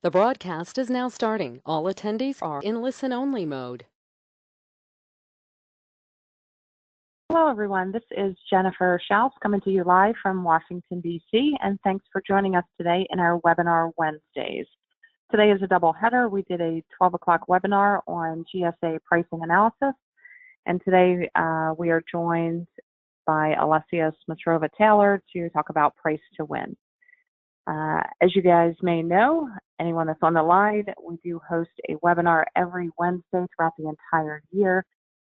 The broadcast is now starting. All attendees are in listen-only mode. Hello, everyone. This is Jennifer Schaus coming to you live from Washington, D.C., and thanks for joining us today in our webinar Wednesdays. Today is a double header. We did a 12 o'clock webinar on GSA pricing analysis, and today we are joined by Alessia Smitrova-Taylor to talk about price to win. As you guys may know, anyone that's on the line, we do host a webinar every Wednesday throughout the entire year.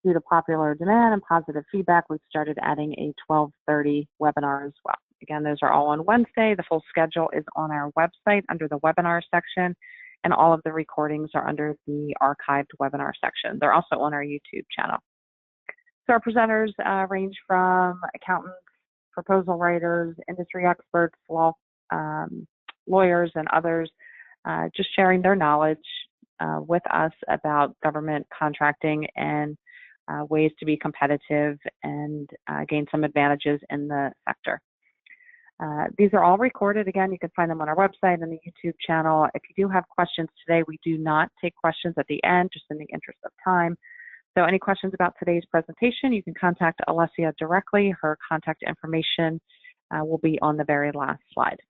Due to popular demand and positive feedback, we've started adding a 12:30 webinar as well. Again, those are all on Wednesday. The full schedule is on our website under the webinar section, and all of the recordings are under the archived webinar section. They're also on our YouTube channel. So our presenters range from accountants, proposal writers, industry experts, lawyers, and others, just sharing their knowledge with us about government contracting and ways to be competitive and gain some advantages in the sector. These are all recorded. Again, you can find them on our website and the YouTube channel. If you do have questions today, we do not take questions at the end, just in the interest of time. So any questions about today's presentation, you can contact Alessia directly. Her contact information will be on the very last slide.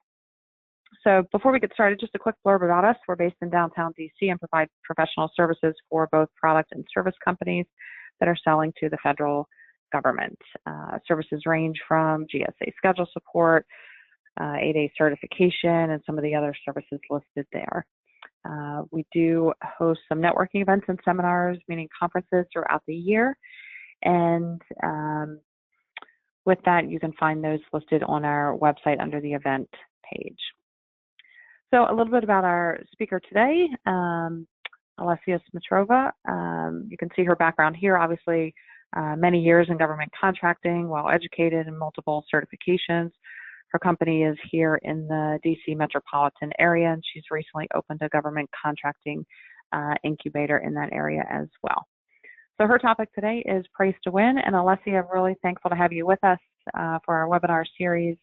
So before we get started, just a quick blurb about us. We're based in downtown DC and provide professional services for both product and service companies that are selling to the federal government. Services range from GSA schedule support, 8A certification, and some of the other services listed there. We do host some networking events and seminars, meaning conferences throughout the year. And with that, you can find those listed on our website under the event page. So a little bit about our speaker today, Alessia Smitrova. You can see her background here, obviously many years in government contracting, well educated in multiple certifications. Her company is here in the DC metropolitan area, and she's recently opened a government contracting incubator in that area as well. So her topic today is price to win, and Alessia, I'm really thankful to have you with us for our webinar series,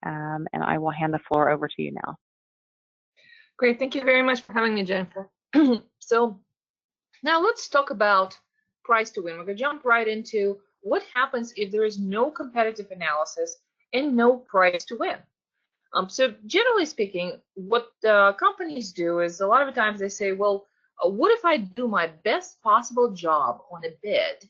and I will hand the floor over to you now. Great, thank you very much for having me, Jennifer. So now let's talk about price to win. We're going to jump right into what happens if there is no competitive analysis and no price to win. So generally speaking, what companies do is a lot of times they say, well, what if I do my best possible job on a bid?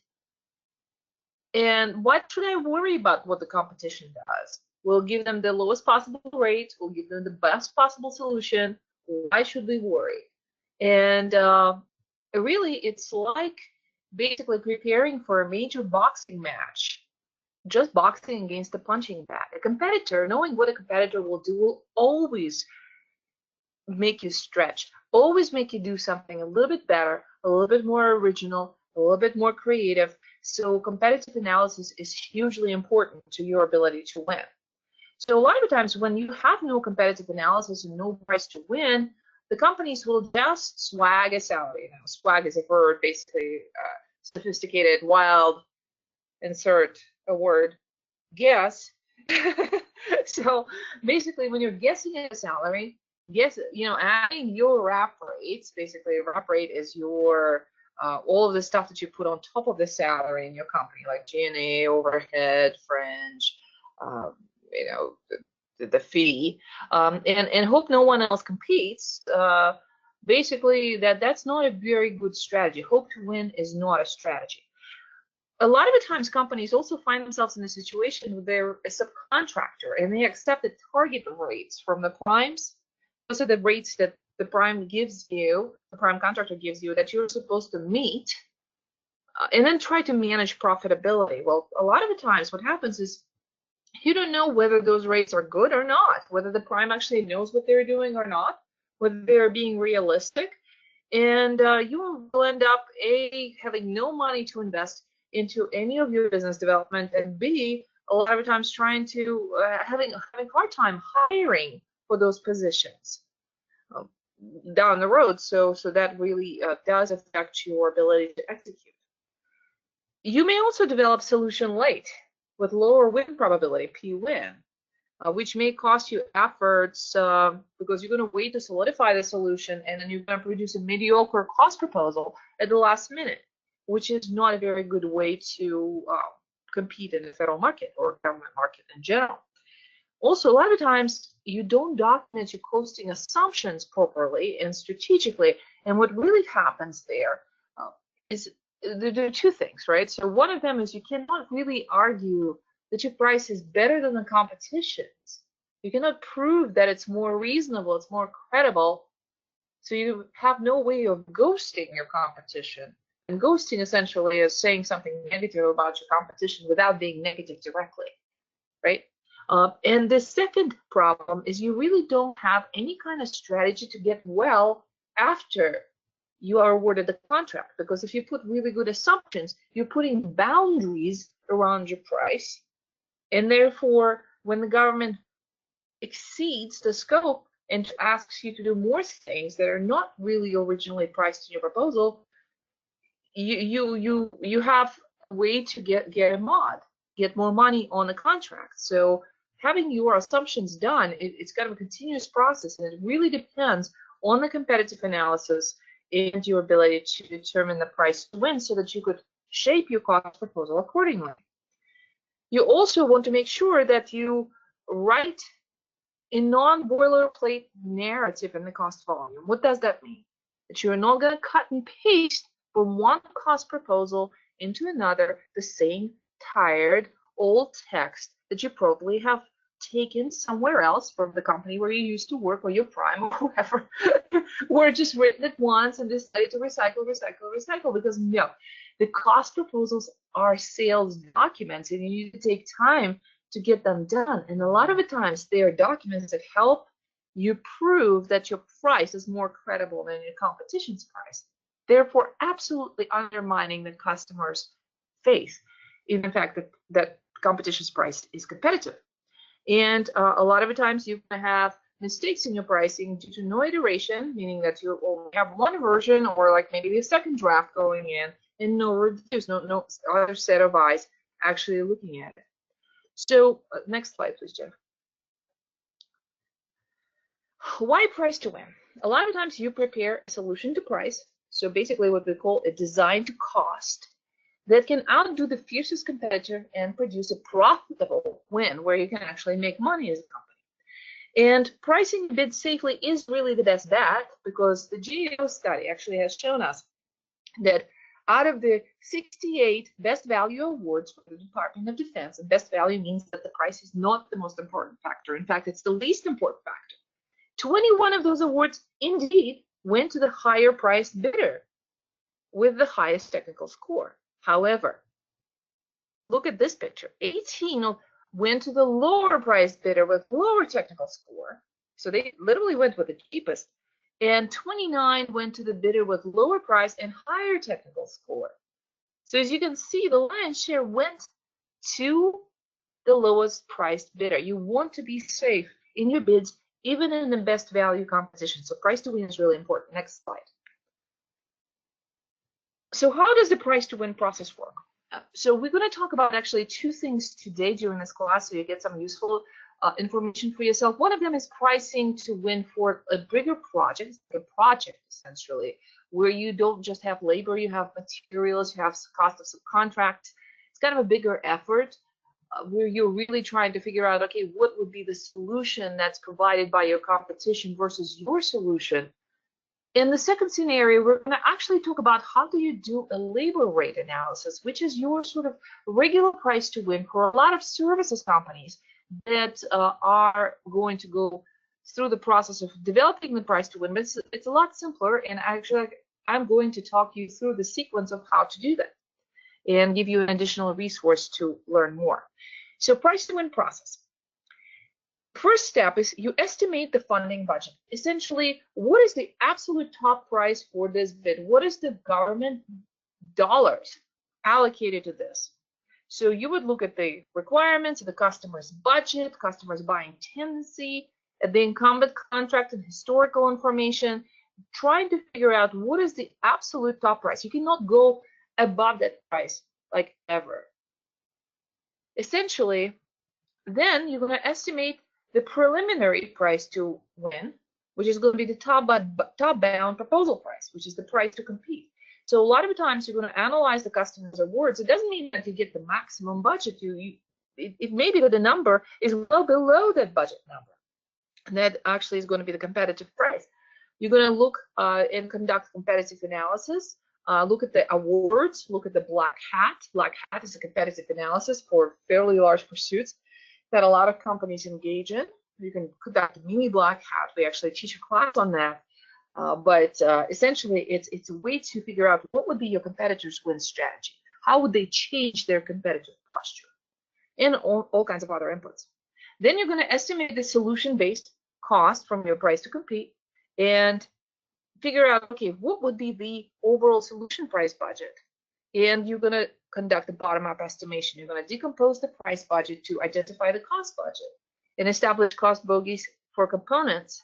And what should I worry about what the competition does? We'll give them the lowest possible rate. We'll give them the best possible solution. Why should we worry? And really, it's like basically preparing for a major boxing match, just boxing against a punching bag. A competitor, knowing what a competitor will do, will always make you stretch, always make you do something a little bit better, a little bit more original, a little bit more creative. So competitive analysis is hugely important to your ability to win. So a lot of times when you have no competitive analysis and no price to win, the companies will just swag a salary. Now, swag is a word, basically sophisticated, wild, insert a word, guess. So basically, when you're guessing at a salary, adding your wrap rates. Basically, a wrap rate is your all of the stuff that you put on top of the salary in your company, like G&A, overhead, fringe, the fee, and hope no one else competes. Basically, that's not a very good strategy. Hope to win is not a strategy. A lot of the times, companies also find themselves in a situation where they're a subcontractor and they accept the target rates from the primes. Those are the rates that the prime gives you, the prime contractor gives you, that you're supposed to meet, and then try to manage profitability. Well, a lot of the times, what happens is you don't know whether those rates are good or not, whether the prime actually knows what they're doing or not, whether they're being realistic, and you will end up A, having no money to invest into any of your business development, and B, a lot of times trying to having a hard time hiring for those positions down the road. So that really does affect your ability to execute. You may also develop solution late with lower win probability, P-win. which may cost you efforts because you're going to wait to solidify the solution, and then you're going to produce a mediocre cost proposal at the last minute, which is not a very good way to compete in the federal market or government market in general. Also, a lot of times you don't document your costing assumptions properly and strategically, and what really happens there is there are two things, right? So one of them is you cannot really argue that your price is better than the competition's. You cannot prove that it's more reasonable, it's more credible, so you have no way of ghosting your competition. And ghosting essentially is saying something negative about your competition without being negative directly, right? And the second problem is you really don't have any kind of strategy to get well after you are awarded the contract, because if you put really good assumptions, you're putting boundaries around your price, and therefore when the government exceeds the scope and asks you to do more things that are not really originally priced in your proposal, you have a way to get a mod, get more money on the contract. So having your assumptions done, it's kind of a continuous process, and it really depends on the competitive analysis and your ability to determine the price to win so that you could shape your cost proposal accordingly. You also want to make sure that you write a non-boilerplate narrative in the cost volume. What does that mean? That you're not going to cut and paste from one cost proposal into another the same tired old text that you probably have taken somewhere else from the company where you used to work, or your prime, or whoever, or just written it once and decided to recycle, because no, the cost proposals are sales documents, and you need to take time to get them done. And a lot of the times they are documents that help you prove that your price is more credible than your competition's price, therefore absolutely undermining the customer's faith in the fact that competition's price is competitive. And a lot of the times you're going to have mistakes in your pricing due to no iteration, meaning that you only have one version, or like maybe the second draft going in, and no reviews, no other set of eyes actually looking at it. So next slide, please, Jeff. Why price to win? A lot of times you prepare a solution to price, so basically what we call a design to cost, that can outdo the fiercest competitor and produce a profitable win where you can actually make money as a company. And pricing bid safely is really the best bet, because the GAO study actually has shown us that out of the 68 best value awards for the Department of Defense, and best value means that the price is not the most important factor. In fact, it's the least important factor. 21 of those awards indeed went to the higher priced bidder with the highest technical score. However, look at this picture. 18 went to the lower priced bidder with lower technical score. So they literally went with the cheapest. And 29 went to the bidder with lower price and higher technical score. So as you can see, the lion's share went to the lowest priced bidder. You want to be safe in your bids, even in the best value competition. So price to win is really important. Next slide. So how does the price to win process work? So we're going to talk about actually two things today during this class, so you get some useful information for yourself. One of them is pricing to win for a bigger project, essentially, where you don't just have labor, you have materials, you have cost of subcontract. It's kind of a bigger effort where you're really trying to figure out, okay, what would be the solution that's provided by your competition versus your solution. In the second scenario, we're going to actually talk about how do you do a labor rate analysis, which is your sort of regular price to win for a lot of services companies that are going to go through the process of developing the price to win. But it's a lot simpler, and actually I'm going to talk you through the sequence of how to do that and give you an additional resource to learn more. So price to win process. First step is you estimate the funding budget. Essentially, what is the absolute top price for this bid? What is the government dollars allocated to this? So you would look at the requirements of the customer's budget, customer's buying tendency, the incumbent contract and historical information, trying to figure out what is the absolute top price. You cannot go above that price, like ever. Essentially, then you're going to estimate the preliminary price to win, which is going to be the top-bound proposal price, which is the price to compete. So a lot of times you're going to analyze the customer's awards. It doesn't mean that you get the maximum budget. It may be that the number is well below that budget number. And that actually is going to be the competitive price. You're going to look and conduct competitive analysis. Look at the awards. Look at the black hat. Black hat is a competitive analysis for fairly large pursuits that a lot of companies engage in. You can conduct a mini black hat. We actually teach a class on that. But essentially, it's a way to figure out what would be your competitors' win strategy. How would they change their competitive posture? And all kinds of other inputs. Then you're going to estimate the solution-based cost from your price to compete and figure out, okay, what would be the overall solution price budget? And you're going to conduct a bottom-up estimation. You're going to decompose the price budget to identify the cost budget and establish cost bogeys for components.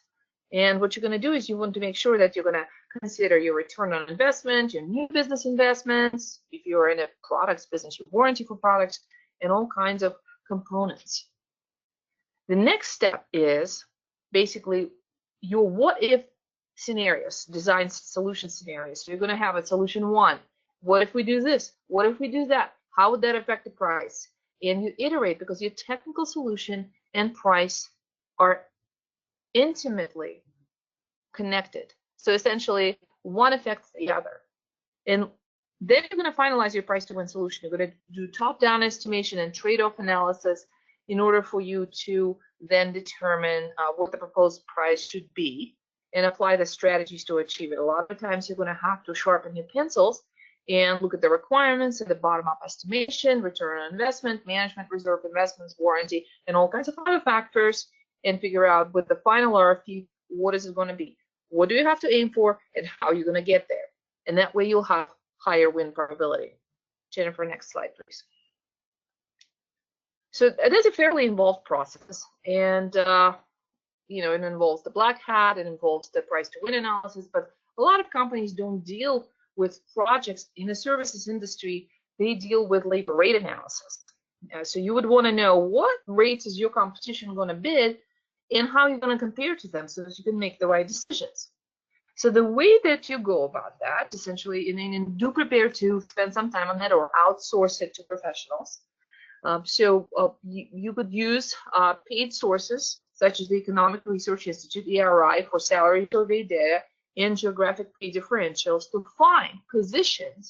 And what you're going to do is you want to make sure that you're going to consider your return on investment, your new business investments, if you're in a products business, your warranty for products, and all kinds of components. The next step is basically your what-if scenarios, design solution scenarios. So you're going to have a solution one. What if we do this? What if we do that? How would that affect the price? And you iterate because your technical solution and price are intimately connected. So essentially, one affects the other. And then you're going to finalize your price to win solution. You're going to do top-down estimation and trade-off analysis in order for you to then determine what the proposed price should be and apply the strategies to achieve it. A lot of times you're going to have to sharpen your pencils and look at the requirements and the bottom-up estimation, return on investment, management reserve investments, warranty, and all kinds of other factors, and figure out with the final RFP, what is it going to be? What do you have to aim for, and how you're going to get there? And that way you'll have higher win probability. Jennifer, next slide, please. So it is a fairly involved process, and you know, it involves the black hat, it involves the price to win analysis, but a lot of companies don't deal with projects in the services industry. They deal with labor rate analysis. So you would want to know what rates is your competition going to bid and how you're going to compare to them so that you can make the right decisions. So the way that you go about that, essentially, and do prepare to spend some time on that or outsource it to professionals. You could use paid sources such as the Economic Research Institute, ERI, for salary survey data and geographic pay differentials to find position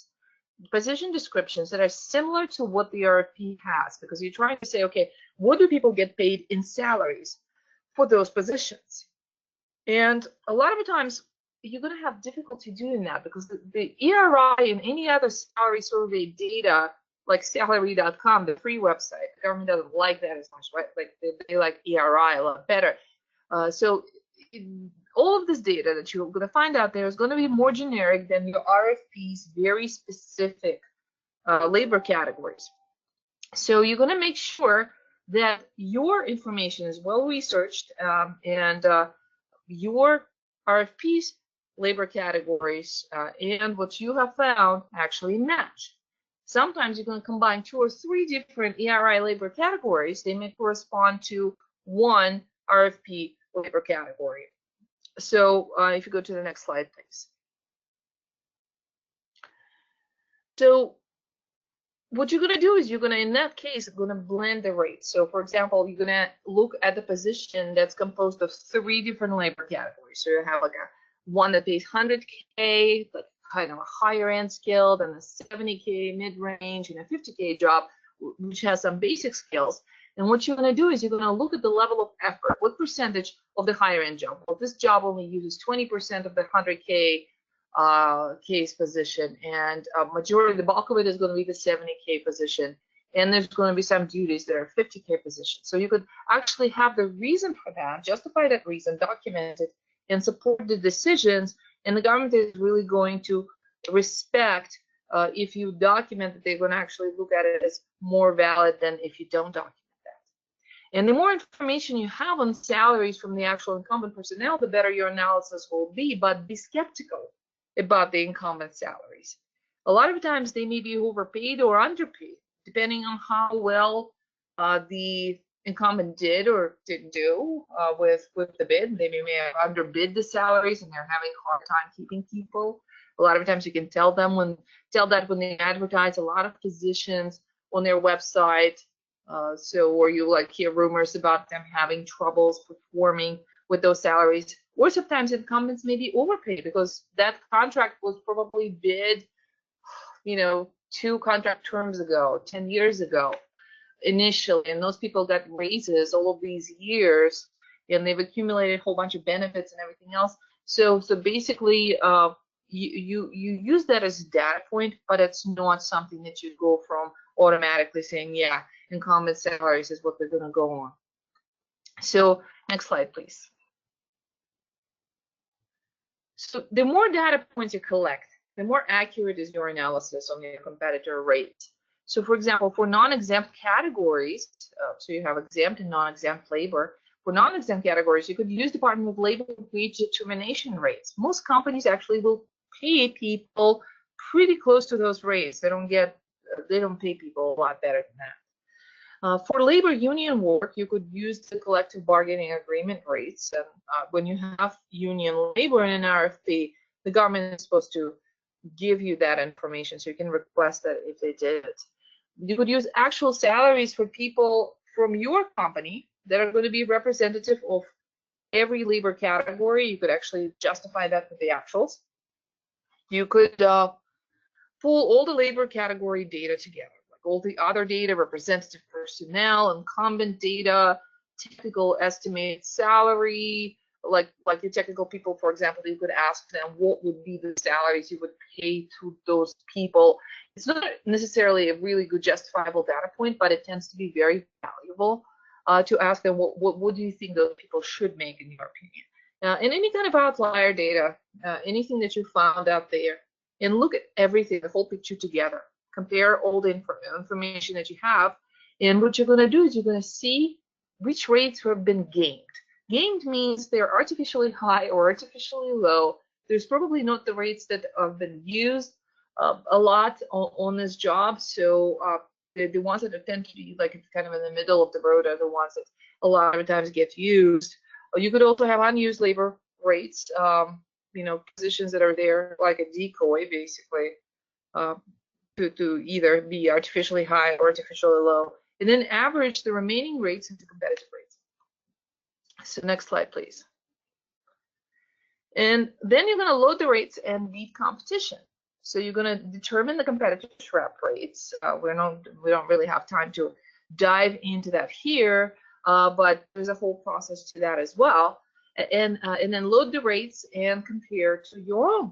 descriptions that are similar to what the RFP has, because you're trying to say, okay, what do people get paid in salaries for those positions? And a lot of the times you're going to have difficulty doing that because the ERI and any other salary survey data, like salary.com, the free website, the government doesn't like that as much, right? Like they like ERI a lot better. All of this data that you're going to find out there is going to be more generic than your RFP's very specific labor categories. So you're going to make sure that your information is well researched and your RFP's labor categories and what you have found actually match. Sometimes you're going to combine 2 or 3 different ERI labor categories. They may correspond to one RFP labor category. So if you go to the next slide, please. So what you're going to do is you're going to, in that case, going to blend the rates. So for example, you're going to look at the position that's composed of 3 different labor categories. So you have like one that pays 100K, but kind of a higher end skilled, and a 70K mid-range, and a 50K job, which has some basic skills. And what you're going to do is you're going to look at the level of effort. What percentage of the higher end job? Well, this job only uses 20% of the 100K case position, and majority, the bulk of it is going to be the 70K position. And there's going to be some duties that are 50K positions. So you could actually have the reason for that, justify that reason, document it, and support the decisions. And the government is really going to respect if you document that. They're going to actually look at it as more valid than if you don't document that. And the more information you have on salaries from the actual incumbent personnel, the better your analysis will be. But be skeptical about the incumbent salaries. A lot of times they may be overpaid or underpaid, depending on how well the incumbent did or didn't do with the bid. They may have underbid the salaries and they're having a hard time keeping people. A lot of times you can tell that when they advertise a lot of positions on their website. Or you like hear rumors about them having troubles performing with those salaries. Or sometimes incumbents may be overpaid because that contract was probably bid, 2 contract terms ago, 10 years ago initially, and those people got raises all of these years, and they've accumulated a whole bunch of benefits and everything else. So basically, you use that as a data point, but it's not something that you go from automatically saying, yeah, incumbent salaries is what they're going to go on. So next slide, please. So the more data points you collect, the more accurate is your analysis on your competitor rates. So for example, for non-exempt categories, so you have exempt and non-exempt labor. For non-exempt categories, you could use Department of Labor wage determination rates. Most companies actually will pay people pretty close to those rates. They don't pay people a lot better than that. For labor union work, you could use the collective bargaining agreement rates. And when you have union labor in an RFP, the government is supposed to give you that information, so you can request that if they did it. You could use actual salaries for people from your company that are going to be representative of every labor category. You could actually justify that with the actuals. You could pull all the labor category data together, like all the other data, representative personnel, incumbent data, technical estimated salary, like the technical people, for example, you could ask them what would be the salaries you would pay to those people. It's not necessarily a really good justifiable data point, but it tends to be very valuable to ask them what do you think those people should make in your opinion. And any kind of outlier data, anything that you found out there, and look at everything, the whole picture together. Compare all the information that you have, and what you're going to do is you're going to see which rates have been gained. Gained means they're artificially high or artificially low. There's probably not the rates that have been used a lot on this job. So the ones that tend to be like kind of in the middle of the road are the ones that a lot of times get used. You could also have unused labor rates, positions that are there like a decoy, basically, to either be artificially high or artificially low, and then average the remaining rates into competitive rates. So next slide, please. And then you're going to load the rates and beat competition. So you're going to determine the competitive rep rates. We don't really have time to dive into that here, but there's a whole process to that as well. And then load the rates and compare to your own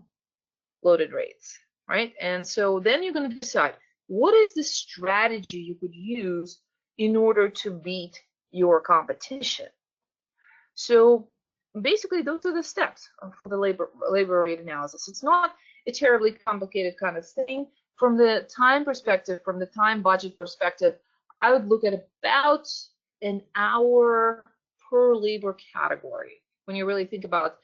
loaded rates, right? And so then you're going to decide what is the strategy you could use in order to beat your competition. So basically, those are the steps for the labor rate analysis. It's not a terribly complicated kind of thing. From the time perspective, from the time budget perspective, I would look at about an hour per labor category when you really think about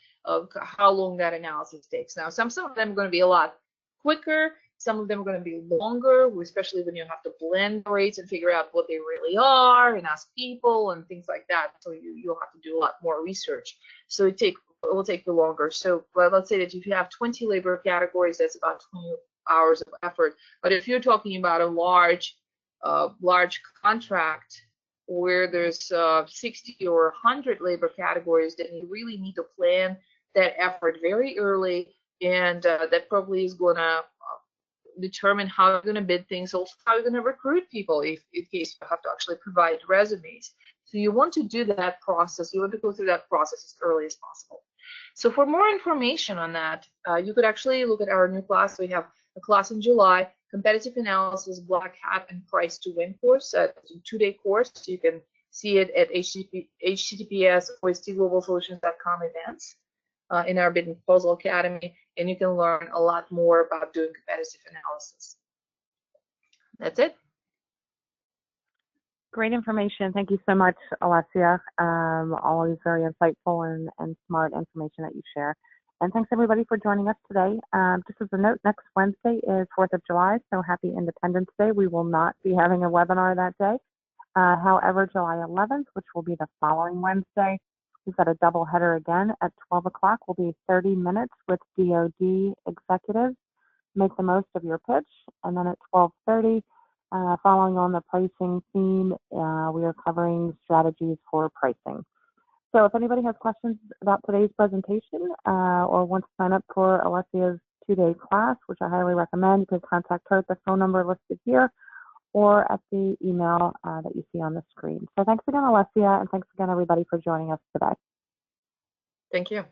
how long that analysis takes. Now, some of them are going to be a lot quicker. Some of them are going to be longer, especially when you have to blend the rates and figure out what they really are and ask people and things like that. So you'll have to do a lot more research. So it will take you longer. So let's say that if you have 20 labor categories, that's about 20 hours of effort. But if you're talking about a large contract where there's 60 or 100 labor categories, then you really need to plan that effort very early, and that probably is going to determine how you're going to bid things, also how you're going to recruit people in case you have to actually provide resumes. So you want to do that process. You want to go through that process as early as possible. So for more information on that, you could actually look at our new class. We have a class in July, Competitive Analysis, Black Hat, and Price to Win course. It's a 2-day course. You can see it at https://ostglobalsolutions.com events. In our Bid and Proposal Academy, and you can learn a lot more about doing competitive analysis. That's it. Great information. Thank you so much, Alessia. Always very insightful and smart information that you share. And thanks everybody for joining us today. Just as a note, next Wednesday is 4th of July, so happy Independence Day. We will not be having a webinar that day. However, July 11th, which will be the following Wednesday, we've got a double header again at 12 o'clock. Will be 30 minutes with DoD executives. Make the most of your pitch. And then at 12:30, following on the pricing theme, we are covering strategies for pricing. So if anybody has questions about today's presentation or wants to sign up for Alessia's 2-day class, which I highly recommend, you can contact her at the phone number listed here or at the email that you see on the screen. So thanks again, Alessia, and thanks again, everybody, for joining us today. Thank you.